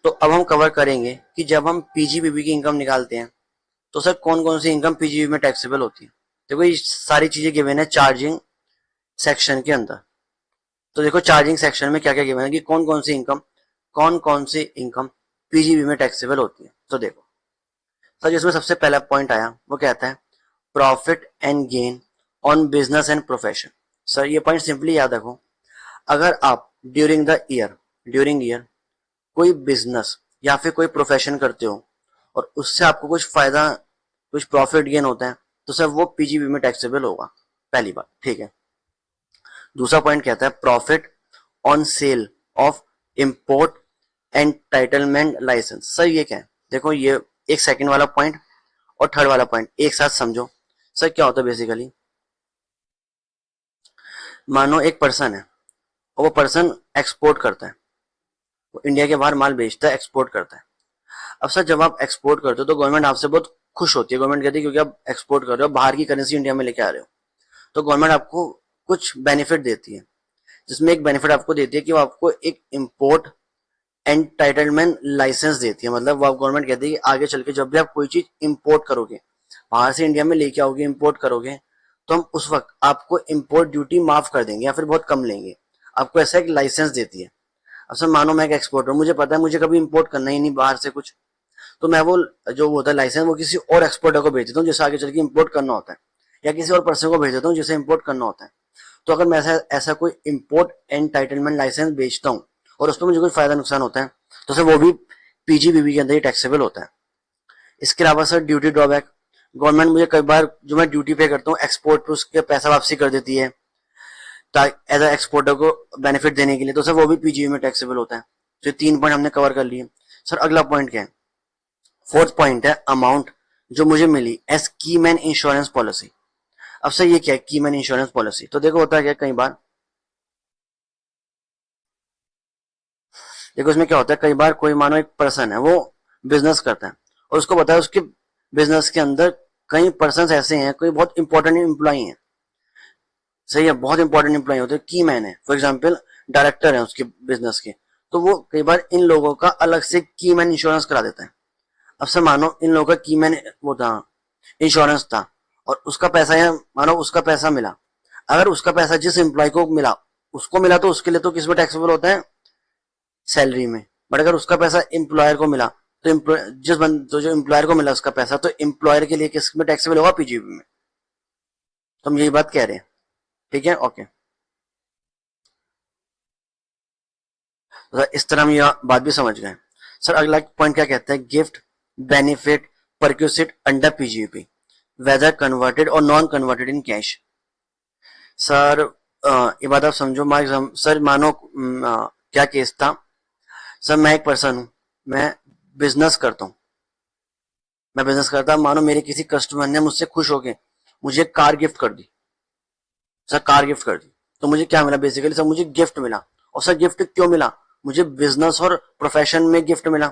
तो अब हम कवर करेंगे कि जब हम पीजीबीबी की इनकम निकालते हैं तो सर कौन कौन सी इनकम पीजीबीबी में टैक्सेबल होती है। देखो ये सारी चीजें गिवन है चार्जिंग सेक्शन के अंदर। तो देखो चार्जिंग सेक्शन में क्या क्या गिवन है कि कौन कौन सी इनकम पीजीबी में टैक्सेबल होती है। तो देखो सर जिसमें सबसे पहला पॉइंट आया वो कहता है profit and gain on business and profession. Sir ये पॉइंट सिंपली याद रखो, अगर आप ड्यूरिंग ईयर कोई बिजनेस या फिर कोई प्रोफेशन करते हो और उससे आपको कुछ फायदा कुछ प्रॉफिट गेन होता है तो सर वो पीजीबी में टैक्सेबल होगा, पहली बात, ठीक है। दूसरा पॉइंट कहता है profit on sale of import entitlement licence. Sir ये क्या है, देखो ये एक सेकंड वाला पॉइंट और थर्ड वाला पॉइंट एक साथ समझो। सर क्या होता है बेसिकली, मानो एक पर्सन है और वो पर्सन एक्सपोर्ट करता है, वो इंडिया के बाहर माल बेचता है, एक्सपोर्ट करता है। अब सर जब आप एक्सपोर्ट करते हो तो गवर्नमेंट आपसे बहुत खुश होती है, गवर्नमेंट कहती है क्योंकि आप एक्सपोर्ट कर रहे हो, बाहर की करेंसी इंडिया में लेके आ रहे हो, तो गवर्नमेंट आपको कुछ बेनिफिट देती है। जिसमें एक बेनिफिट आपको देती है कि वो आपको एक इम्पोर्ट एंटाइटलमेंट लाइसेंस देती है। मतलब वो गवर्नमेंट कहती है कि आगे चल के जब भी आप कोई चीज इंपोर्ट करोगे, बाहर से इंडिया में लेके आओगे, इंपोर्ट करोगे, तो हम उस वक्त आपको इंपोर्ट ड्यूटी माफ कर देंगे या फिर बहुत कम लेंगे। आपको ऐसा एक लाइसेंस देती है। अब सर मानो मैं एक एक्सपोर्टर हूँ, मुझे पता है मुझे कभी इंपोर्ट करना ही नहीं बाहर से कुछ, तो मैं वो जो होता है लाइसेंस वो किसी और एक्सपोर्टर को भेज देता हूँ जिसे आगे चल के इंपोर्ट करना होता है, या किसी और पर्सन को भेज देता हूँ जिसे इंपोर्ट करना होता है। तो अगर मैं ऐसा कोई इंपोर्ट एंटाइटलमेंट लाइसेंस बेचता हूँ और उसमें मुझे कोई फायदा नुकसान होता है तो सर वो भी पीजीबीबी के अंदर ही टैक्सेबल होता है। इसके अलावा सर ड्यूटी ड्रॉबैक, गवर्नमेंट मुझे कई बार जो मैं ड्यूटी पे करता हूँ एक्सपोर्ट पे उसके पैसा वापसी कर देती है एज अ एक्सपोर्टर को बेनिफिट देने के लिए, तो सर वो भी पीजीबी में टैक्सेबल होता है। तो ये 3 पॉइंट हमने कवर कर लिए। सर अगला पॉइंट क्या है, फोर्थ पॉइंट है अमाउंट जो मुझे मिली एज की मैन इंश्योरेंस पॉलिसी। अब सर ये क्या है की मैन इंश्योरेंस पॉलिसी, तो देखो होता है क्या, कई बार देखो इसमें क्या होता है, कई बार कोई मानो एक पर्सन है वो बिजनेस करता है और उसको पता है उसके बिजनेस के अंदर कई पर्सन ऐसे हैं, कोई बहुत इंपॉर्टेंट एम्प्लॉई हैं, सही है, बहुत इंपॉर्टेंट एम्प्लॉई होते हैं, की मैन है, फॉर एग्जाम्पल डायरेक्टर है उसके बिजनेस के, तो वो कई बार इन लोगों का अलग से की मैन इंश्योरेंस करा देता है। अब सर मानो इन लोगों का की मैन वो था, इंश्योरेंस था, और उसका पैसा है, मानो उसका पैसा मिला, अगर उसका पैसा जिस एम्प्लॉय को मिला उसको मिला तो उसके लिए तो किसमें टैक्सेबल होता है, सैलरी में। बट अगर उसका पैसा एम्प्लॉयर को मिला तो तो जो एम्प्लॉयर को मिला उसका पैसा, तो एम्प्लॉयर के लिए किस में टैक्सेबल होगा, पीजीबी में। तो हम यही बात कह रहे हैं, ठीक है, ओके। तो इस तरह हम ये बात भी समझ गए। सर अगला पॉइंट क्या कहता है, gift benefit perquisite under PGB whether converted और non converted in cash. Sir ये बात आप समझो, सर मानो क्या केस था, सर मैं एक पर्सन हूं, मैं बिजनेस करता हूं, मैं बिजनेस करता मानो मेरे किसी कस्टमर ने मुझसे खुश होके मुझे कार गिफ्ट कर दी, सर कार गिफ्ट कर दी, तो मुझे क्या मिला बेसिकली, सर मुझे गिफ्ट मिला। और सर गिफ्ट क्यों मिला, मुझे बिजनेस और प्रोफेशन में गिफ्ट मिला।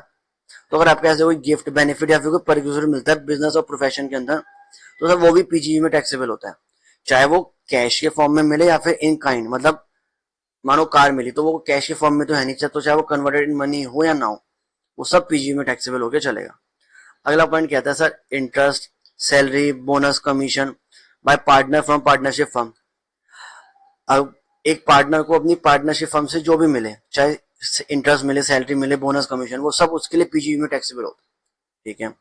तो अगर आपके ऐसे कोई गिफ्ट बेनिफिट या फिर कोई परक्यूजर मिलता है बिजनेस और प्रोफेशन के अंदर, तो सर वो भी पीजीबी में टैक्सेबल होता है, चाहे वो कैश के फॉर्म में मिले या फिर इन काइंड। मतलब मानो कार मिली तो वो कैश के फॉर्म में तो है नहीं, तो चाहे वो कन्वर्टेड इन मनी हो या ना हो, वो सब पीजीबी में टैक्सेबल होकर चलेगा। अगला पॉइंट कहता है sir interest salary bonus commission by partner from partnership firm. अब एक पार्टनर को अपनी पार्टनरशिप फर्म से जो भी मिले, चाहे इंटरेस्ट मिले, सैलरी मिले, बोनस कमीशन, वो सब उसके लिए पीजीबी में टैक्सेबल होता है, ठीक है।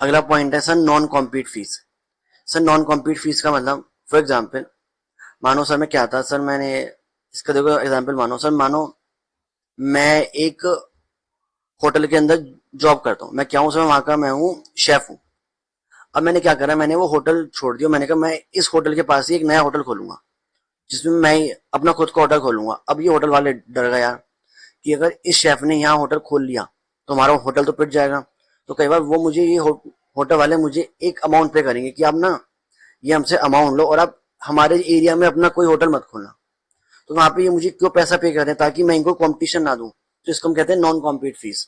अगला पॉइंट है sir non compete fees. Sir non compete fees का मतलब, फॉर एग्जाम्पल मानो सर मैं क्या था, सर मैंने इसका देखो एग्जाम्पल, मानो सर मानो मैं एक होटल के अंदर जॉब करता हूँ, मैं क्या हूँ सर, वहां का मैं हूँ शेफ हूँ। अब मैंने क्या करा, मैंने वो होटल छोड़ दिया, मैंने कहा मैं इस होटल के पास ही एक नया होटल खोलूंगा जिसमें मैं अपना खुद का होटल खोलूंगा। अब ये होटल वाले डर गए यार कि अगर इस शेफ ने यहाँ होटल खोल लिया तो हमारा होटल तो पिट जाएगा। तो कई बार वो मुझे ये होटल वाले मुझे एक अमाउंट पे करेंगे कि आप ना ये हमसे अमाउंट लो और आप हमारे एरिया में अपना कोई होटल मत खोलना। तो वहां पे ये मुझे क्यों पैसा पे कर रहे हैं, ताकि मैं इनको कॉम्पिटिशन ना दूं। तो इसको हम कहते हैं नॉन कॉम्पीट फीस।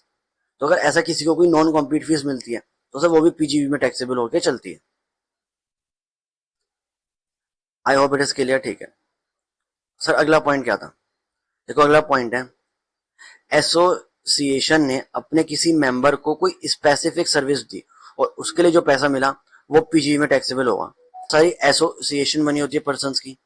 तो अगर ऐसा किसी को कोई नॉन कॉम्पीट फीस मिलती है तो सर वो भी पीजीबी में टैक्सेबल होकर चलती है। आई होप इट इज क्लियर, ठीक है। सर अगला पॉइंट क्या था, देखो अगला पॉइंट है एसोसिएशन ने अपने किसी मेंबर को कोई स्पेसिफिक सर्विस दी और उसके लिए जो पैसा मिला वो पीजीवी में टैक्सेबल होगा। सारी एसोसिएशन बनी होती है पर्सन्स की।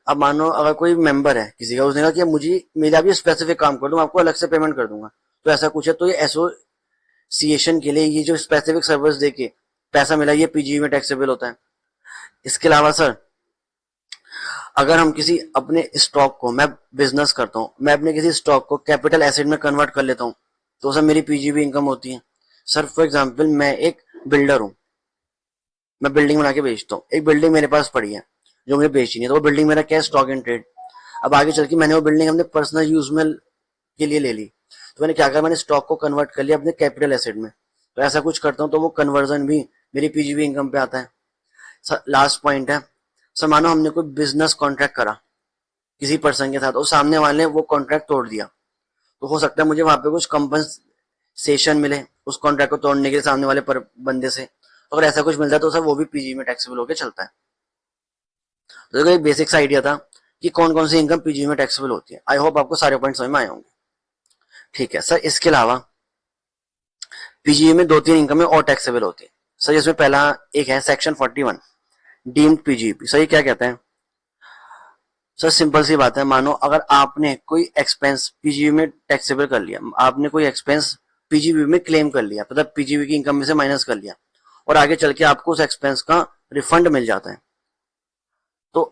अब मानो अगर कोई मेंबर है किसी का, उसने कहा कि मुझे मेरा भी स्पेसिफिक काम कर दूं, आपको अलग से पेमेंट कर दूंगा, तो ऐसा कुछ है, तो ये एसोसिएशन के लिए ये जो स्पेसिफिक सर्विस देके पैसा मिला ये पीजीवी में टैक्सेबल होता है। इसके अलावा सर, अगर हम किसी अपने स्टॉक को, मैं बिजनेस करता हूँ, मैं अपने किसी स्टॉक को कैपिटल एसेट में कन्वर्ट कर लेता हूँ, तो सर मेरी पीजीवी इनकम होती है। सर फॉर एग्जांपल मैं एक बिल्डर हूँ, मैं बिल्डिंग बना के बेचता हूँ, एक बिल्डिंग मेरे पास पड़ी है जो मुझे बेचनी है, तो वो बिल्डिंग मेरा क्या है, स्टॉक इन ट्रेड। अब आगे चल के मैंने वो बिल्डिंग अपने पर्सनल यूज में के लिए ले ली, तो मैंने क्या करा, मैंने स्टॉक को कन्वर्ट कर लिया अपने कैपिटल एसेट में, तो ऐसा कुछ करता हूँ तो वो कन्वर्जन भी मेरी पीजीवी इनकम पे आता है। सर लास्ट पॉइंट है, सर मानो हमने कोई बिजनेस कॉन्ट्रैक्ट करा किसी पर्सन के साथ और सामने वाले ने वो कॉन्ट्रैक्ट तोड़ दिया, तो हो सकता है मुझे वहां पे कुछ कंपनसेशन मिले उस कॉन्ट्रैक्ट को तोड़ने के लिए सामने वाले बंदे से। तो अगर ऐसा कुछ मिलता है तो सर वो भी पीजी में टैक्सेबल होकर चलता है। तो देखो एक बेसिक सा आइडिया था कि कौन कौन सी इनकम पीजी में टैक्सेबल होती है। आई होप आपको सारे पॉइंट समझ में आए होंगे। ठीक है सर, इसके अलावा पीजीए में दो तीन इनकम में और टैक्सेबल होती है सर। इसमें पहला एक है सेक्शन 41 डीम्ड पीजीपी। सर ये क्या कहते हैं? सर सिंपल सी बात है, मानो अगर आपने कोई एक्सपेंस पीजीबी में टैक्सेबल कर लिया, आपने कोई एक्सपेंस पीजीबी में क्लेम कर लिया, मतलब पीजीबी की इनकम में से माइनस कर लिया, और आगे चल के आपको उस एक्सपेंस का रिफंड मिल जाता है, तो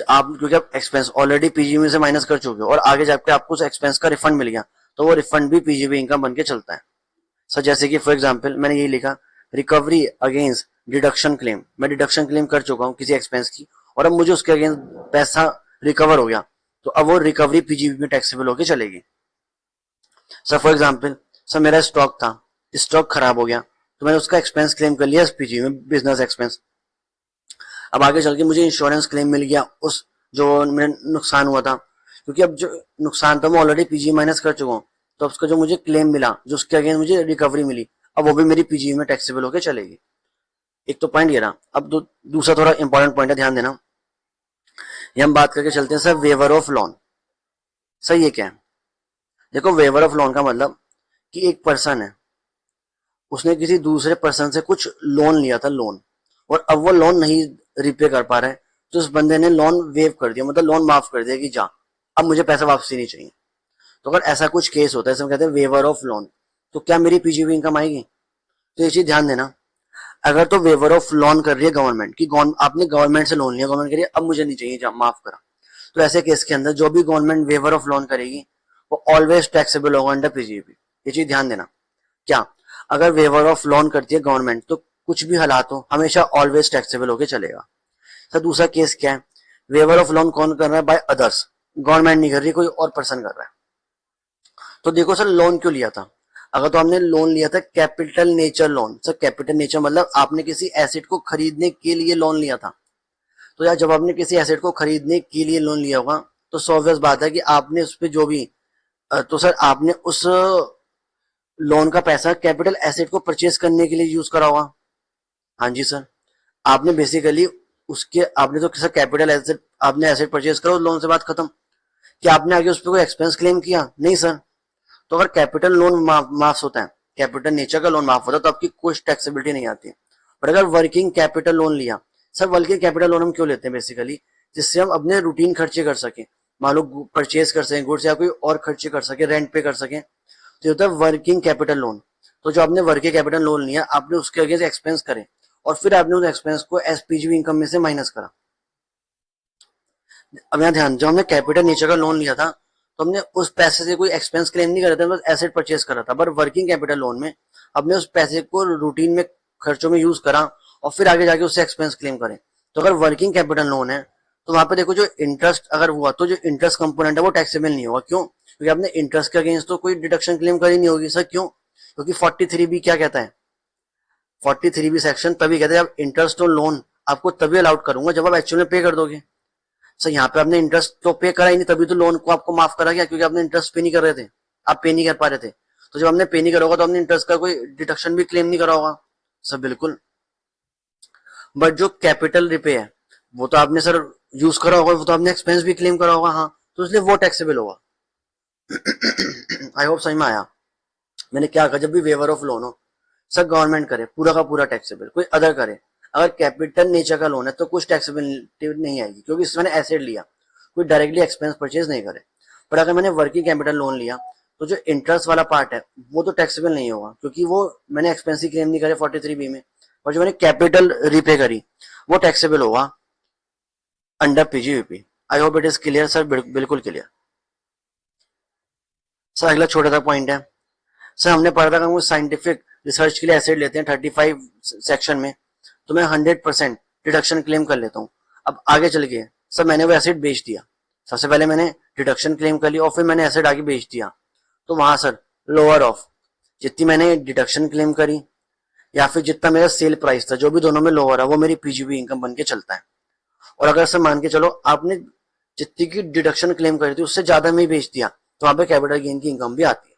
आप क्योंकि आप एक्सपेंस ऑलरेडी पीजीबी में से माइनस कर चुके हो और आगे जाके आपको उस एक्सपेंस का रिफंड मिल गया, तो वो रिफंड भी पीजीबी इनकम बन के चलता है। सर जैसे कि फॉर एग्जाम्पल मैंने यही लिखा, रिकवरी अगेंस्ट डिडक्शन क्लेम, मैं डिडक्शन क्लेम कर चुका हूँ किसी एक्सपेंस की और अब मुझे उसके अगेंस्ट पैसा रिकवर हो गया, तो अब वो रिकवरी पीजीबी में टैक्सेबल होकर चलेगी। सर फॉर एग्जाम्पल, सर मेरा स्टॉक था, स्टॉक खराब हो गया, तो मैंने उसका एक्सपेंस क्लेम कर लिया पीजीबी में, बिजनेस एक्सपेंस। अब आगे चल के मुझे इंश्योरेंस क्लेम मिल गया उस जो मेरा नुकसान हुआ था, क्योंकि अब जो नुकसान था मैं ऑलरेडी पीजी माइनस कर चुका हूँ, तो उसका जो मुझे क्लेम मिला, जो उसके अगेंस्ट मुझे रिकवरी मिली, अब वो भी मेरी पीजी में टैक्सेबल होकर चलेगी। एक तो पॉइंट ये रहा। अब दूसरा थोड़ा इंपॉर्टेंट पॉइंट है, ध्यान देना। ये हम बात करके चलते हैं sir waiver of loan. Sir ये क्या है? देखो वेवर ऑफ लोन का मतलब कि एक पर्सन है, उसने किसी दूसरे पर्सन से कुछ लोन लिया था, लोन, और अब वो लोन नहीं रिपे कर पा रहा है, तो उस बंदे ने लोन वेव कर दिया, मतलब लोन माफ कर दिया कि जा अब मुझे पैसा वापसी नहीं चाहिए। तो अगर ऐसा कुछ केस होता है, इसमें कहते हैं वेवर ऑफ लोन, तो क्या मेरी पीजीबी इनकम आएगी? तो ये चीज ध्यान देना। अगर तो वेवर ऑफ लोन कर रही है गवर्नमेंट की, आपने गवर्नमेंट से लोन लिया, गवर्नमेंट कह रही है अब मुझे नहीं चाहिए, माफ करा, तो ऐसे केस के अंदर जो भी गवर्नमेंट वेवर ऑफ लोन करेगी वो ऑलवेज टैक्सेबल होगा अंडर पीजीबी। ये चीज ध्यान देना। क्या? अगर वेवर ऑफ लोन करती है गवर्नमेंट तो कुछ भी हालात हो हमेशा ऑलवेज टैक्सेबल होकर चलेगा। सर दूसरा केस क्या है? वेवर ऑफ लोन कौन कर रहा है? बाय अदर्स, गवर्नमेंट नहीं कर रही, कोई और पर्सन कर रहा है। तो देखो सर लोन क्यों लिया था? अगर तो हमने लोन लिया था capital nature loan, sir capital nature मतलब आपने किसी एसेट को खरीदने के लिए लोन लिया था, तो यार जब आपने किसी एसेट को खरीदने के लिए लोन लिया होगा तो ऑब्वियस बात है कि आपने उस पर जो भी तो सर आपने उस लोन का पैसा कैपिटल एसेट को परचेज करने के लिए यूज करा होगा। हाँ जी सर, आपने बेसिकली उसके आपने तो सर कैपिटल एसेट, आपने एसेट परचेज करा, उस लोन से बात खत्म। क्या आपने आगे उस पर कोई एक्सपेंस क्लेम किया? नहीं सर। तो अगर कैपिटल लोन माफ होता है, कैपिटल नेचर का लोन माफ होता है, तो आपकी कुछ टैक्सेबिलिटी नहीं आती। पर अगर वर्किंग कैपिटल लोन लिया, सर वर्किंग कैपिटल लोन हम क्यों लेते हैं? बेसिकली जिससे हम अपने रूटीन खर्चे कर सके, मान लो परचेज कर सकें गुड्स या कोई और खर्चे कर सके, रेंट पे कर सके, तो होता है वर्किंग कैपिटल लोन। तो जो आपने वर्किंग कैपिटल लोन लिया, आपने उसके अगेंस्ट एक्सपेंस करे और फिर आपने उस एक्सपेंस को एसपीजीवी इनकम में से माइनस करा। अब यहाँ ध्यान, जब हमने कैपिटल नेचर का लोन लिया था तो हमने उस पैसे से कोई एक्सपेंस क्लेम नहीं करा था, बस एसेट परचेज करा था। पर वर्किंग कैपिटल लोन में हमने उस पैसे को रूटीन में खर्चों में यूज करा और फिर आगे जाके उससे एक्सपेंस क्लेम करें। तो अगर वर्किंग कैपिटल लोन है तो वहां पे देखो जो इंटरेस्ट अगर हुआ तो जो इंटरेस्ट कंपोनेंट है वो टैक्सेबल नहीं होगा। क्यों? क्योंकि आपने इंटरेस्ट के अगेंस्ट तो कोई डिडक्शन क्लेम करी नहीं होगी। सर क्यों? क्योंकि 43B क्या कहता है? 43B सेक्शन तभी कहता है जब इंटरेस्ट और लोन आपको तभी अलाउड करूंगा जब आप एक्चुअल में पे कर दोगे। सर यहाँ पे आपने इंटरेस्ट तो पे करा ही नहीं, तभी तो लोन को आपको माफ करा गया, क्योंकि आपने इंटरेस्ट पे नहीं कर रहे थे, आप पे नहीं कर पा रहे थे। तो जब हमने पे नहीं करा होगा तो हमने इंटरेस्ट का कोई डिडक्शन भी क्लेम नहीं करा होगा। सर बिल्कुल। बट जो कैपिटल रिपे है वो तो आपने सर यूज करा होगा, वो तो आपने एक्सपेंस भी क्लेम करा होगा, हाँ, तो इसलिए वो टैक्सेबल होगा। आई होप समझ में आया। मैंने क्या कहा, जब भी वेवर ऑफ लोन हो सर गवर्नमेंट करे पूरा का पूरा टैक्सेबल, कोई अदर करे। अगर कैपिटल नेचर का लोन है तो कुछ टैक्सेबिलिटी नहीं आएगी, क्योंकि इसमें मैंने एसेट लिया, कोई डायरेक्टली एक्सपेंस परचेज नहीं करे। पर अगर मैंने वर्किंग कैपिटल लोन लिया तो जो इंटरेस्ट वाला पार्ट है वो तो टैक्सेबल नहीं होगा, क्योंकि वो मैंने एक्सपेंस ही क्लेम नहीं करे 43B में। और जो मैंने कैपिटल रीपे करी वो टैक्सेबल होगा under PGVP. I hope it is clear sir, बिल्कुल क्लियर। सर अगला छोटा सा पॉइंट है, सर हमने पढ़ा था कि हम साइंटिफिक रिसर्च के लिए एसेट लेते हैं 35 सेक्शन में, तो मैं 100% डिडक्शन क्लेम कर लेता हूँ। अब आगे चल के सर मैंने वो एसेट बेच दिया, सबसे पहले मैंने डिडक्शन क्लेम कर लिया और फिर मैंने एसेट आगे बेच दिया, तो वहां सर लोअर ऑफ जितनी मैंने डिडक्शन क्लेम करी या फिर जितना मेरा सेल प्राइस था, जो भी दोनों में लोअर है वो मेरी पीजीबी इनकम बन के चलता है। और अगर सर मान के चलो आपने जितनी की डिडक्शन क्लेम करी थी उससे ज्यादा में ही बेच दिया, तो वहां पे कैपिटल गेन की इनकम भी आती है।